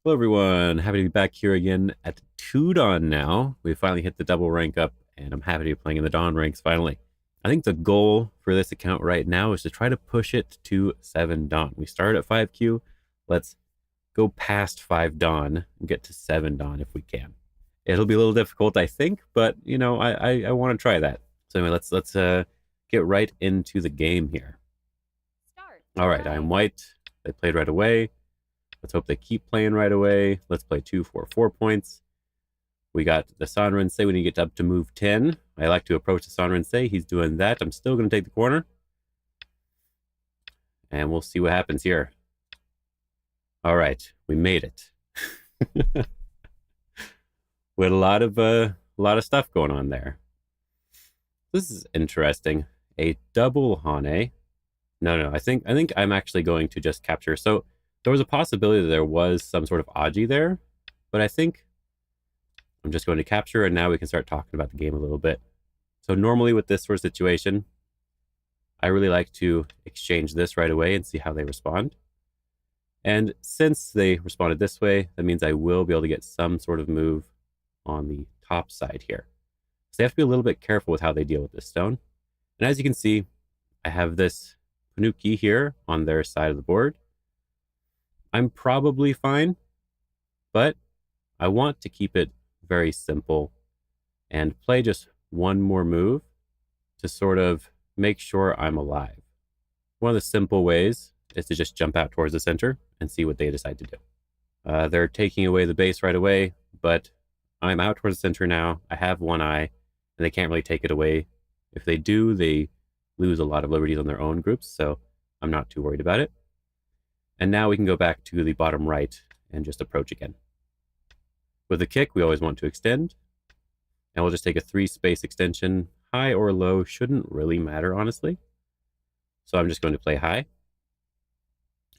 Hello everyone, happy to be back here again at 2 Dawn now. We finally hit the double rank up and I'm happy to be playing in the Dawn ranks finally. I think the goal for this account right now is to try to push it to 7 Dawn. We started at 5Q, let's go past 5 Dawn and get to 7 Dawn if we can. It'll be a little difficult, I think, but you know, I want to try that. So anyway, let's get right into the game here. All right, I'm white. They played right away. Let's hope they keep playing right away. Let's play 2 for 4 points. We got the Sanren-sei when you get up to move 10. I like to approach the Sanren-sei. He's doing that. I'm still going to take the corner. And we'll see what happens here. All right, we made it. With a lot of stuff going on there. This is interesting. A double Hane. No, I think I'm actually going to just capture. So there was a possibility that there was some sort of Aji there, but I think I'm just going to capture, and now we can start talking about the game a little bit. So normally with this sort of situation, I really like to exchange this right away and see how they respond. And since they responded this way, that means I will be able to get some sort of move on the top side here. So they have to be a little bit careful with how they deal with this stone. And as you can see, I have this Panuki here on their side of the board. I'm probably fine, but I want to keep it very simple and play just one more move to sort of make sure I'm alive. One of the simple ways is to just jump out towards the center and see what they decide to do. They're taking away the base right away, but I'm out towards the center now. I have one eye, and they can't really take it away. If they do, they lose a lot of liberties on their own groups, so I'm not too worried about it. And now we can go back to the bottom right and just approach again. With the kick, we always want to extend. And we'll just take a 3-space extension. High or low shouldn't really matter, honestly. So I'm just going to play high.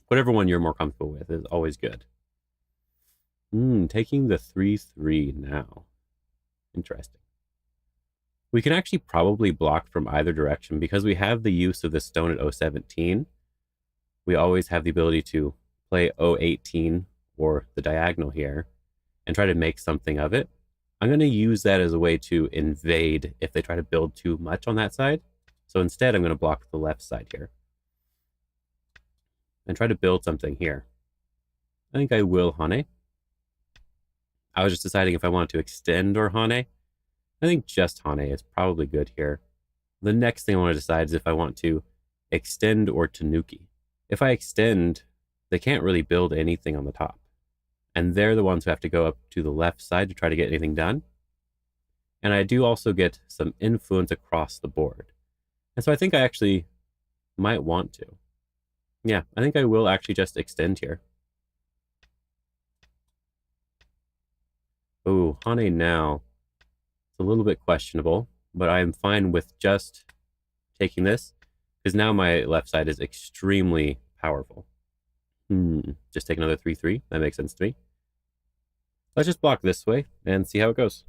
Whatever one you're more comfortable with is always good. Taking the 3-3 now. Interesting. We can actually probably block from either direction because we have the use of the stone at 017. We always have the ability to play 018 or the diagonal here and try to make something of it. I'm going to use that as a way to invade if they try to build too much on that side. So instead, I'm going to block the left side here and try to build something here. I think I will Hane. I was just deciding if I want to extend or Hane. I think just Hane is probably good here. The next thing I want to decide is if I want to extend or Tanuki. If I extend, they can't really build anything on the top. And they're the ones who have to go up to the left side to try to get anything done. And I do also get some influence across the board. And so I think I actually might want to. Yeah, I think I will actually just extend here. Ooh, Hane now. It's a little bit questionable, but I am fine with just taking this, because now my left side is extremely powerful. Just take another 3-3. That makes sense to me. Let's just block this way and see how it goes.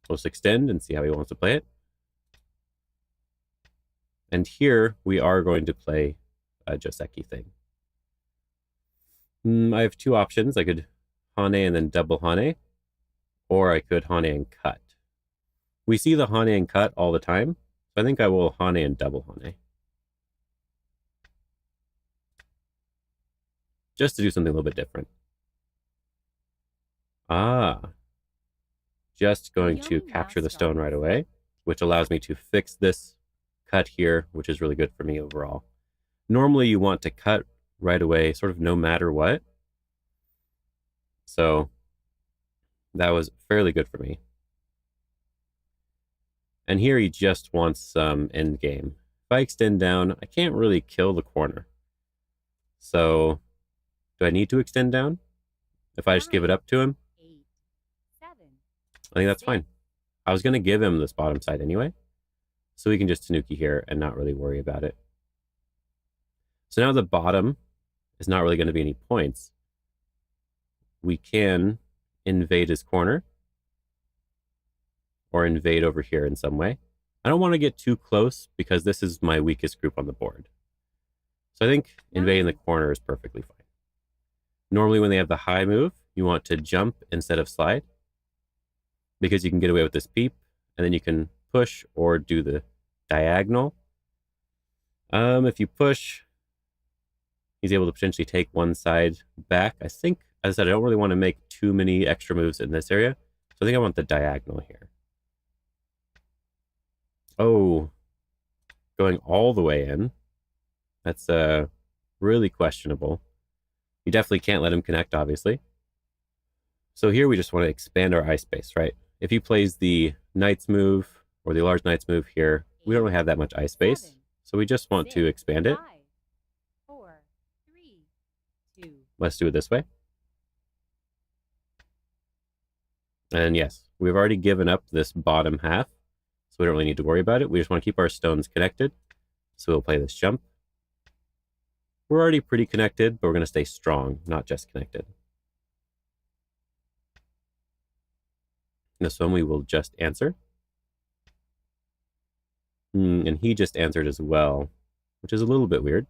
Let's extend and see how he wants to play it. And here we are going to play a Joseki thing. I have two options. I could Hane and then double Hane, or I could Hane and cut. We see the Hane and cut all the time, so I think I will Hane and double Hane. Just to do something a little bit different. Just going to capture the stone right away, which allows me to fix this cut here, which is really good for me overall. Normally you want to cut right away, sort of no matter what. So that was fairly good for me. And here he just wants some end game. If I extend down, I can't really kill the corner. So do I need to extend down? If I just give it up to him? I think that's fine. I was going to give him this bottom side anyway, so we can just Tanuki here and not really worry about it. So now the bottom is not really going to be any points. We can invade his corner or invade over here in some way. I don't want to get too close because this is my weakest group on the board. So I think invading the corner is perfectly fine. Normally when they have the high move, you want to jump instead of slide, because you can get away with this peep, and then you can push or do the diagonal. If you push, he's able to potentially take one side back. I think, as I said, I don't really want to make too many extra moves in this area, so I think I want the diagonal here. Oh, going all the way in. That's really questionable. You definitely can't let him connect, obviously. So here we just want to expand our ice space, right? If he plays the knight's move or the large knight's move here, we don't really have that much ice space. So we just want to expand it. 4, 3, 2. Let's do it this way. And yes, we've already given up this bottom half, so we don't really need to worry about it. We just want to keep our stones connected. So we'll play this jump. We're already pretty connected, but we're going to stay strong, not just connected. This one we will just answer. And he just answered as well, which is a little bit weird.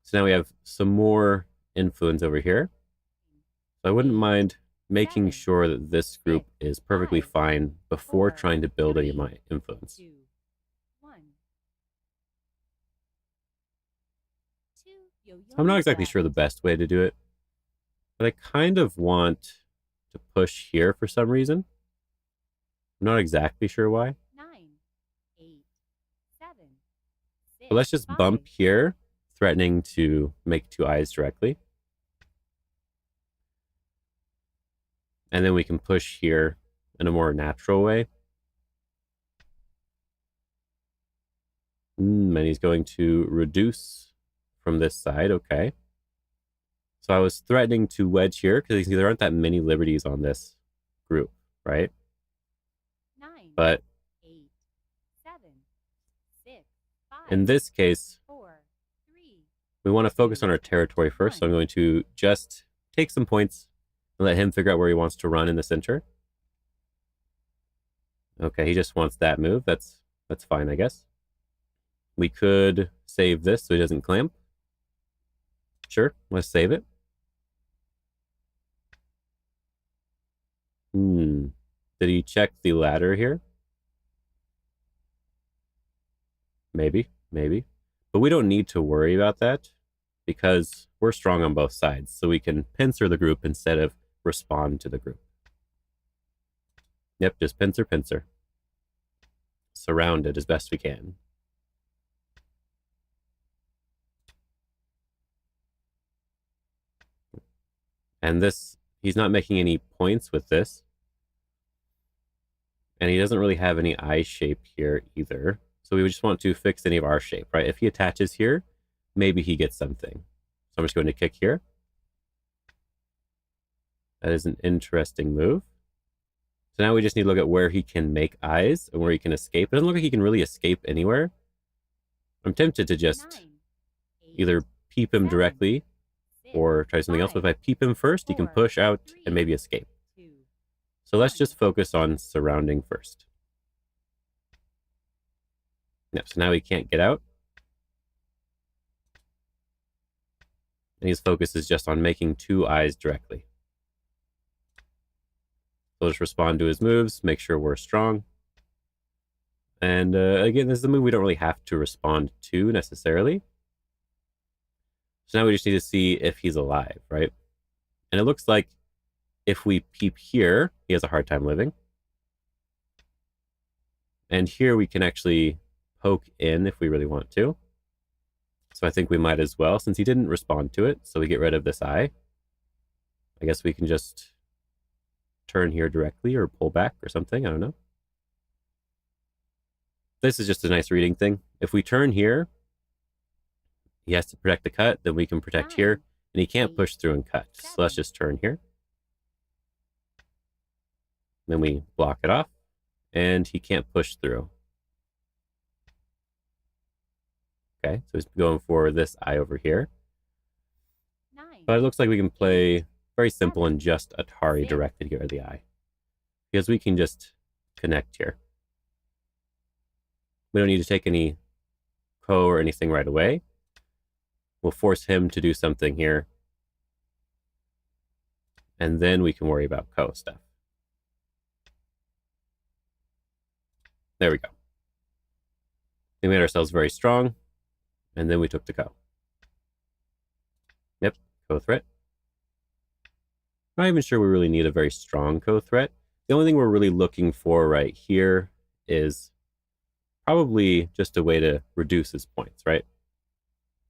So now we have some more influence over here. So I wouldn't mind making sure that this group is perfectly fine before trying to build any of my influence. I'm not exactly sure the best way to do it, but I kind of want to push here for some reason. I'm not exactly sure why. 9, 8, 7, 6, But let's just bump here, threatening to make two eyes directly. And then we can push here in a more natural way. And he's going to reduce from this side, okay. So I was threatening to wedge here because there aren't that many liberties on this group, right? 9, but 8, 7, 6, 5, in this case, 4, 3, we want to focus on our territory first. So I'm going to just take some points and let him figure out where he wants to run in the center. Okay, he just wants that move. That's fine, I guess. We could save this so he doesn't clamp. Sure, let's save it. Did he check the ladder here? Maybe. But we don't need to worry about that because we're strong on both sides. So we can pincer the group instead of respond to the group. Yep, just pincer. Surround it as best we can. And this, he's not making any points with this. And he doesn't really have any eye shape here either. So we just want to fix any of our shape, right? If he attaches here, maybe he gets something. So I'm just going to kick here. That is an interesting move. So now we just need to look at where he can make eyes and where he can escape. It doesn't look like he can really escape anywhere. I'm tempted to just either peep him directly or try something else. But if I peep him first, he can push out and maybe escape. So let's just focus on surrounding first. Yep, so now he can't get out. And his focus is just on making two eyes directly. So we'll just respond to his moves, make sure we're strong. And again, this is a move we don't really have to respond to necessarily. So now we just need to see if he's alive, right? And it looks like if we peep here, he has a hard time living. And here we can actually poke in if we really want to. So I think we might as well, since he didn't respond to it. So we get rid of this eye. I guess we can just turn here directly or pull back or something. I don't know. This is just a nice reading thing. If we turn here, he has to protect the cut, then we can protect here, and he can't push through and cut. So let's just turn here. Then we block it off, and he can't push through. Okay, so he's going for this eye over here. But it looks like we can play very simple and just Atari directed here at the eye. Because we can just connect here. We don't need to take any ko or anything right away. We'll force him to do something here. And then we can worry about Ko stuff. There we go. We made ourselves very strong. And then we took the Ko. Yep, Ko threat. Not even sure we really need a very strong Ko threat. The only thing we're really looking for right here is probably just a way to reduce his points, right?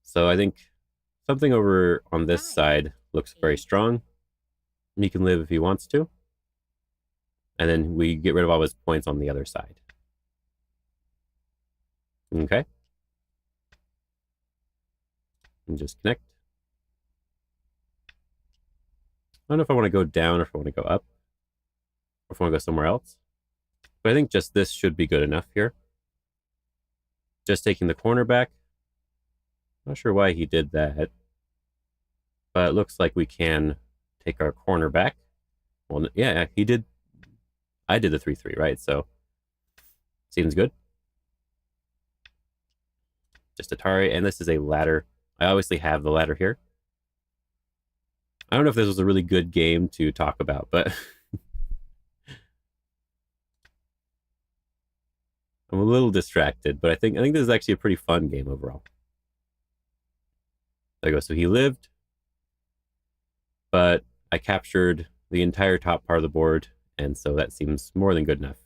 So I think something over on this side looks very strong. He can live if he wants to. And then we get rid of all his points on the other side. Okay. And just connect. I don't know if I want to go down or if I want to go up. Or if I want to go somewhere else. But I think just this should be good enough here. Just taking the corner back. Not sure why he did that. But it looks like we can take our corner back. Well, yeah, he did. I did the 3-3, right? So, seems good. Just Atari, and this is a ladder. I obviously have the ladder here. I don't know if this was a really good game to talk about, but I'm a little distracted. But I think this is actually a pretty fun game overall. There you go. So he lived, but I captured the entire top part of the board, and so that seems more than good enough.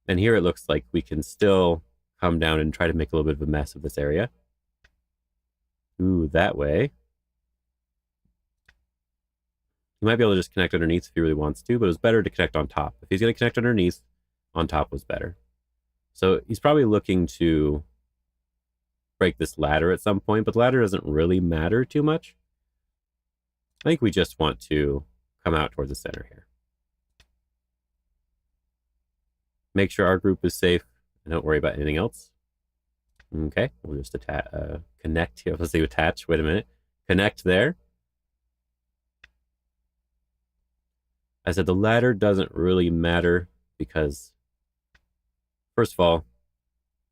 And here it looks like we can still come down and try to make a little bit of a mess of this area. Ooh, that way. He might be able to just connect underneath if he really wants to, but it was better to connect on top. If he's going to connect underneath, on top was better. So he's probably looking to break this ladder at some point, but the ladder doesn't really matter too much. I think we just want to come out towards the center here. Make sure our group is safe and don't worry about anything else. Okay, we'll just connect here. Let's see, attach. Wait a minute. Connect there. I said the ladder doesn't really matter because, first of all,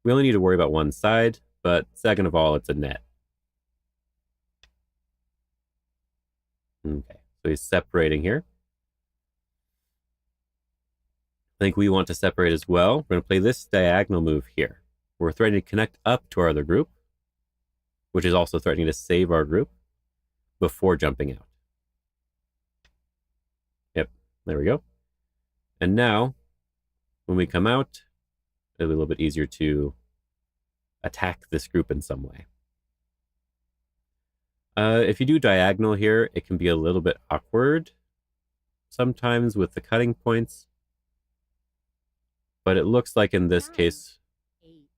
we only need to worry about one side, but second of all, it's a net. Okay, so he's separating here. I think we want to separate as well. We're going to play this diagonal move here. We're threatening to connect up to our other group, which is also threatening to save our group before jumping out. Yep, there we go. And now, when we come out, it'll be a little bit easier to attack this group in some way. If you do diagonal here, it can be a little bit awkward sometimes with the cutting points. But it looks like in this case, 8,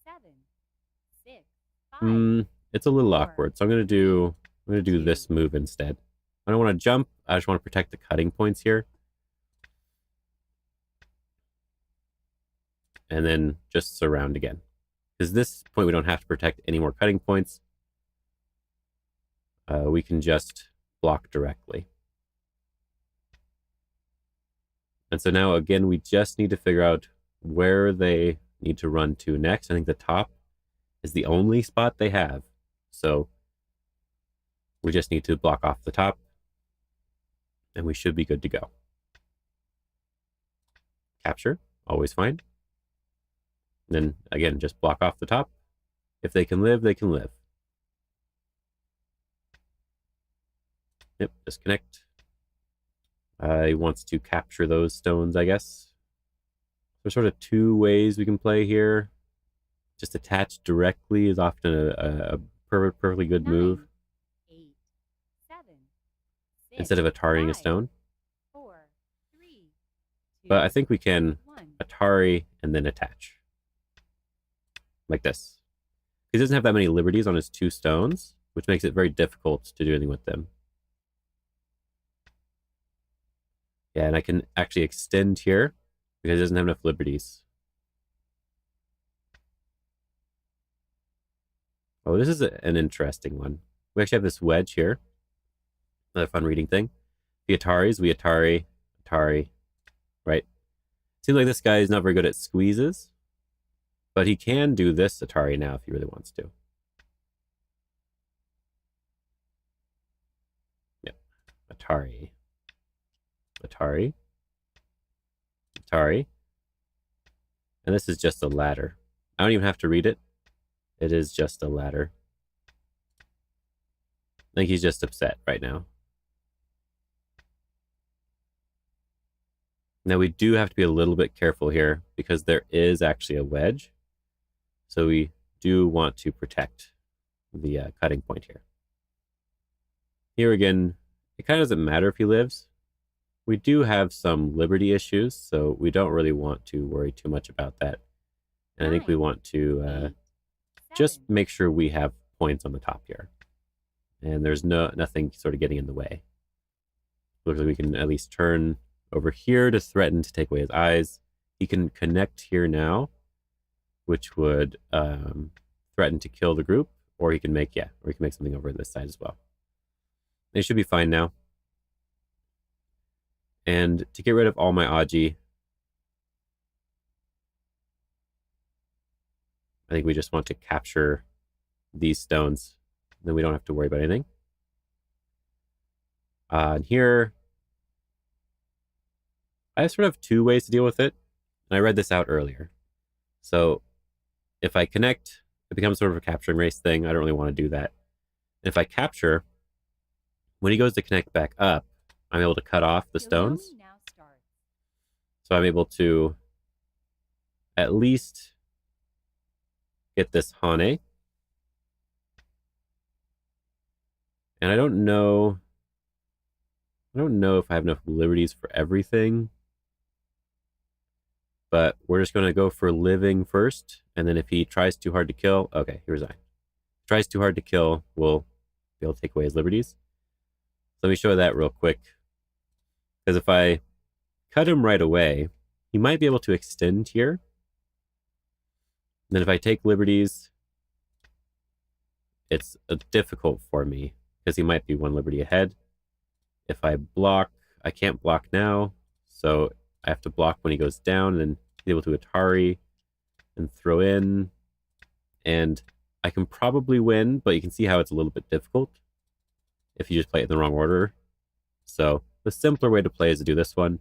7, 6, 5, it's a little 4, awkward. So I'm gonna do this move instead. I don't want to jump. I just want to protect the cutting points here. And then just surround again. Because this point we don't have to protect any more cutting points. We can just block directly. And so now, again, we just need to figure out where they need to run to next. I think the top is the only spot they have. So we just need to block off the top, and we should be good to go. Capture, always fine. Then, again, just block off the top. If they can live, they can live. Yep, disconnect. He wants to capture those stones, I guess. There's sort of two ways we can play here. Just attach directly is often a perfectly good move. 8, 7, 6, Instead of Atariing a 5, stone. 4, 3, 2, But I think we can 1. Atari and then attach. Like this. He doesn't have that many liberties on his two stones, which makes it very difficult to do anything with them. Yeah, and I can actually extend here because it doesn't have enough liberties. Oh, this is an interesting one. We actually have this wedge here. Another fun reading thing. The Ataris, we Atari, right? Seems like this guy is not very good at squeezes, but he can do this Atari now if he really wants to. Atari. Atari. Atari. And this is just a ladder. I don't even have to read it. It is just a ladder. I think he's just upset right now. Now we do have to be a little bit careful here because there is actually a wedge. So we do want to protect the cutting point here. Here again, it kind of doesn't matter if he lives. We do have some liberty issues, so we don't really want to worry too much about that. And I think we want to just make sure we have points on the top here. And there's nothing sort of getting in the way. Looks like we can at least turn over here to threaten to take away his eyes. He can connect here now, which would threaten to kill the group, or he can make something over this side as well. They should be fine now. And to get rid of all my Aji, I think we just want to capture these stones. Then we don't have to worry about anything. And here, I sort of have two ways to deal with it. And I read this out earlier. So if I connect, it becomes sort of a capturing race thing. I don't really want to do that. And if I capture, when he goes to connect back up, I'm able to cut off the stones. So I'm able to at least get this Hane. And I don't know if I have enough liberties for everything. But we're just going to go for living first. And then if he tries too hard to kill, okay, he resigned. Tries too hard to kill, we'll be able to take away his liberties. Let me show that real quick. Because if I cut him right away, he might be able to extend here. And then if I take liberties, it's difficult for me because he might be one liberty ahead. If I block, I can't block now. So I have to block when he goes down and then be able to Atari and throw in. And I can probably win, but you can see how it's a little bit difficult if you just play it in the wrong order. So the simpler way to play is to do this one.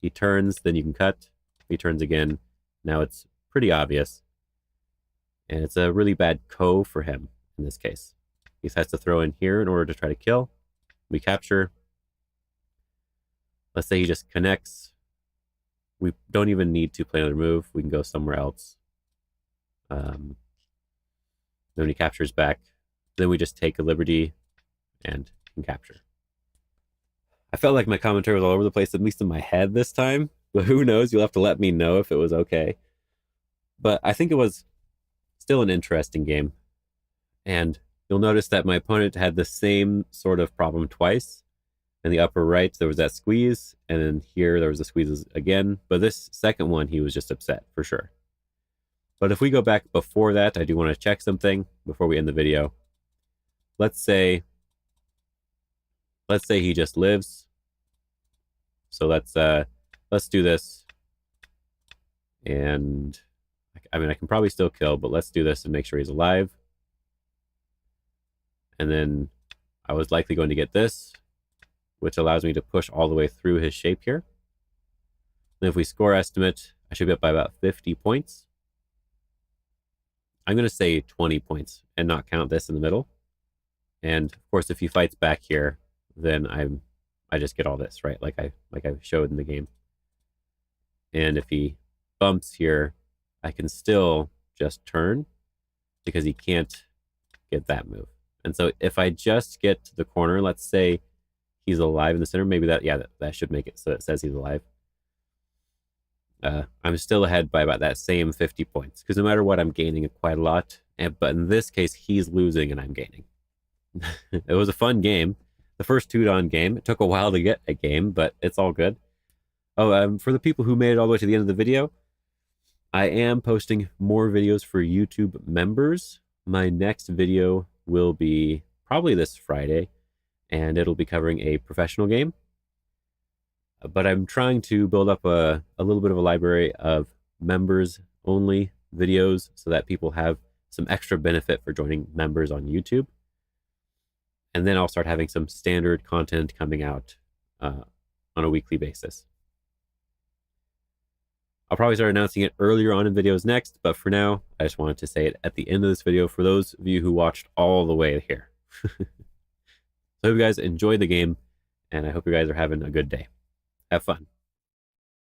He turns, then you can cut. He turns again. Now it's pretty obvious. And it's a really bad ko for him in this case. He has to throw in here in order to try to kill. We capture. Let's say he just connects. We don't even need to play another move. We can go somewhere else. Then when he captures back, then we just take a liberty and can capture. I felt like my commentary was all over the place, at least in my head this time. But who knows? You'll have to let me know if it was okay. But I think it was still an interesting game. And you'll notice that my opponent had the same sort of problem twice. In the upper right, there was that squeeze. And then here, there was the squeezes again. But this second one, he was just upset, for sure. But if we go back before that, I do want to check something before we end the video. Let's say he just lives. So let's do this. And I mean, I can probably still kill, but let's do this and make sure he's alive. And then I was likely going to get this, which allows me to push all the way through his shape here. And if we score estimate, I should be up by about 50 points. I'm going to say 20 points and not count this in the middle. And of course, if he fights back here, then I just get all this, right? Like I showed in the game. And if he bumps here, I can still just turn because he can't get that move. And so if I just get to the corner, let's say he's alive in the center, maybe that should make it so it says he's alive. I'm still ahead by about that same 50 points because no matter what, I'm gaining quite a lot. But in this case, he's losing and I'm gaining. It was a fun game. The first Tudon game. It took a while to get a game, but it's all good. Oh, for the people who made it all the way to the end of the video, I am posting more videos for YouTube members. My next video will be probably this Friday, and it'll be covering a professional game. But I'm trying to build up a little bit of a library of members-only videos so that people have some extra benefit for joining members on YouTube. And then I'll start having some standard content coming out on a weekly basis. I'll probably start announcing it earlier on in videos next, but for now, I just wanted to say it at the end of this video for those of you who watched all the way here. So I hope you guys enjoyed the game, and I hope you guys are having a good day. Have fun.